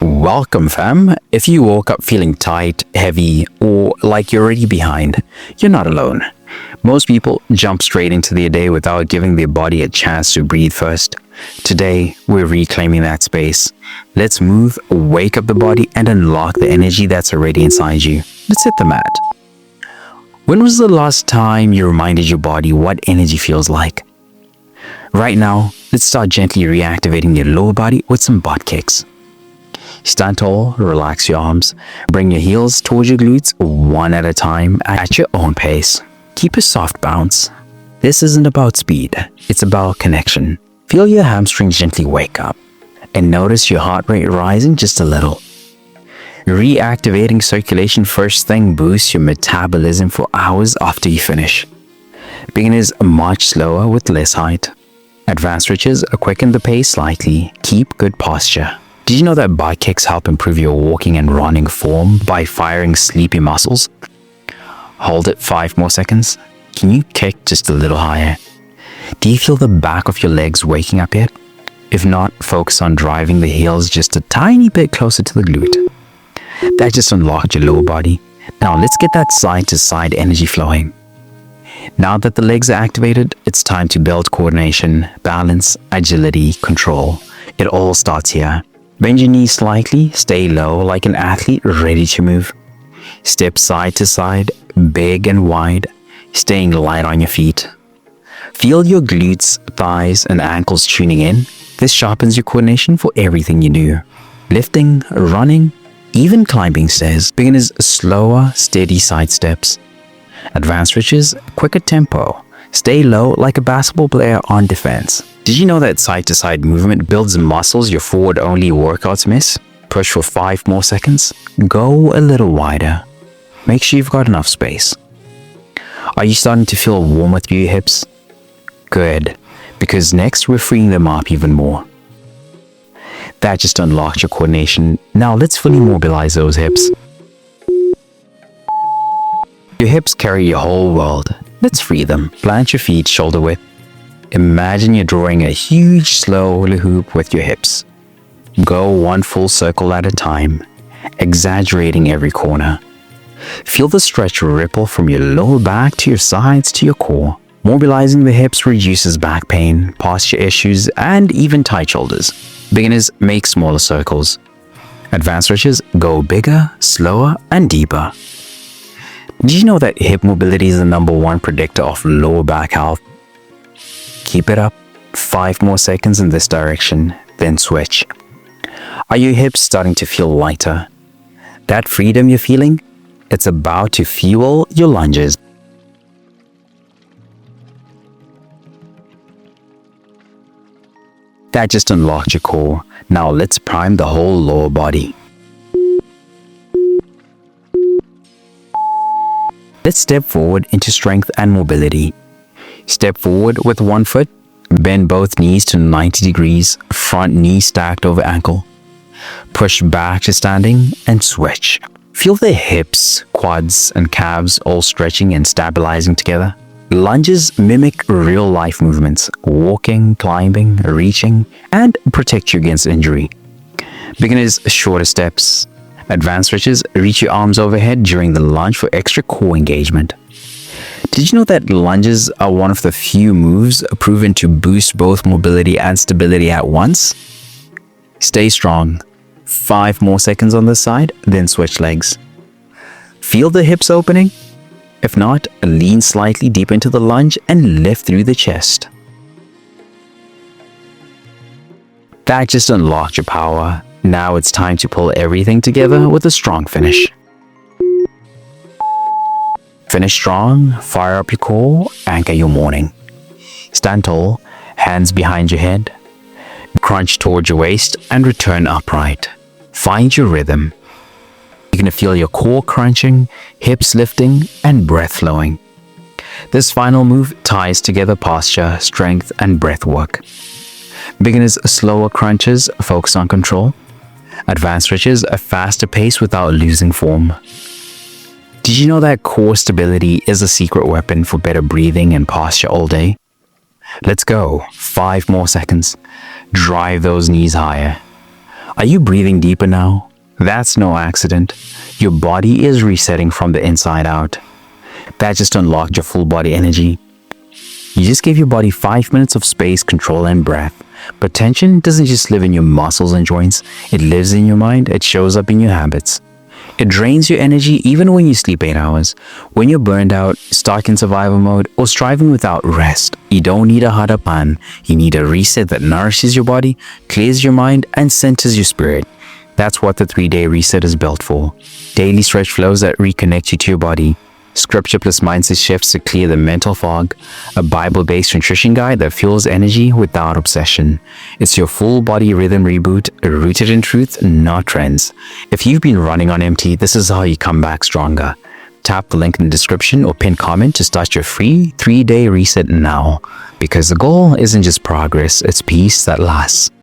Welcome, fam. If you woke up feeling tight, heavy, or like you're already behind, you're not alone. Most people jump straight into their day without giving their body a chance to breathe first. Today, we're reclaiming that space. Let's move, wake up the body, and unlock the energy that's already inside you. Let's hit the mat. When was the last time you reminded your body what energy feels like? Right now, let's start gently reactivating your lower body with some butt kicks. Stand tall, relax your arms, bring your heels towards your glutes one at a time at your own pace. Keep a soft bounce. This isn't about speed, it's about connection. Feel your hamstrings gently wake up and notice your heart rate rising just a little. Reactivating circulation first thing boosts your metabolism for hours after you finish. Beginners march slower with less height. Advanced stretches quicken the pace slightly. Keep good posture. Did you know that butt kicks help improve your walking and running form by firing sleepy muscles? Hold it 5 more seconds. Can you kick just a little higher? Do you feel the back of your legs waking up yet? If not, focus on driving the heels just a tiny bit closer to the glute. That just unlocked your lower body. Now let's get that side to side energy flowing. Now that the legs are activated, it's time to build coordination, balance, agility, control. It all starts here. Bend your knees slightly, stay low like an athlete ready to move. Step side to side, big and wide, staying light on your feet. Feel your glutes, thighs, and ankles tuning in. This sharpens your coordination for everything you do. Lifting, running, even climbing stairs. Beginners, slower, steady side steps. Advanced stretches, quicker tempo. Stay low like a basketball player on defense. Did you know that side-to-side movement builds muscles your forward-only workouts miss? Push for 5 more seconds. Go a little wider. Make sure you've got enough space. Are you starting to feel warmer through your hips? Good, because next we're freeing them up even more. That just unlocked your coordination. Now let's fully mobilize those hips. Your hips carry your whole world. Let's free them. Plant your feet shoulder width. Imagine you're drawing a huge slow hula hoop with your hips. Go one full circle at a time, exaggerating every corner. Feel the stretch ripple from your lower back to your sides to your core. Mobilizing the hips reduces back pain, posture issues, and even tight shoulders. Beginners make smaller circles. Advanced stretches go bigger, slower, and deeper. Did you know that hip mobility is the #1 predictor of lower back health? Keep it up. 5 more seconds in this direction, then switch. Are your hips starting to feel lighter? That freedom you're feeling? It's about to fuel your lunges. That just unlocked your core. Now let's prime the whole lower body. Let's step forward into strength and mobility. Step forward with one foot, bend both knees to 90 degrees, front knee stacked over ankle. Push back to standing and switch. Feel the hips, quads, and calves all stretching and stabilizing together. Lunges mimic real-life movements, walking, climbing, reaching, and protect you against injury. Beginners, shorter steps. Advanced stretches, reach your arms overhead during the lunge for extra core engagement. Did you know that lunges are one of the few moves proven to boost both mobility and stability at once? Stay strong. 5 more seconds on this side, then switch legs. Feel the hips opening? If not, lean slightly deep into the lunge and lift through the chest. That just unlocked your power. Now it's time to pull everything together with a strong finish. Finish strong, fire up your core, anchor your morning. Stand tall, hands behind your head. Crunch towards your waist and return upright. Find your rhythm. You're going to feel your core crunching, hips lifting, and breath flowing. This final move ties together posture, strength, and breath work. Beginners, slower crunches, focus on control. Advanced stretches, a faster pace without losing form. Did you know that core stability is a secret weapon for better breathing and posture all day? Let's go. 5 more seconds. Drive those knees higher. Are you breathing deeper now? That's no accident. Your body is resetting from the inside out. That just unlocked your full body energy. You just gave your body 5 minutes of space, control, and breath. But tension doesn't just live in your muscles and joints. It lives in your mind. It shows up in your habits. It drains your energy even when you sleep 8 hours. When you're burned out, stuck in survival mode, or striving without rest, you don't need a harder plan. You need a reset that nourishes your body, clears your mind, and centers your spirit. That's what the 3-day reset is built for. Daily stretch flows that reconnect you to your body. Scripture plus mindset shifts to clear the mental fog, a Bible-based nutrition guide that fuels energy without obsession. It's your full body rhythm reboot, rooted in truth, not trends. If you've been running on empty, this is how you come back stronger. Tap the link in the description or pin comment to start your free 3-day reset now. Because the goal isn't just progress, it's peace that lasts.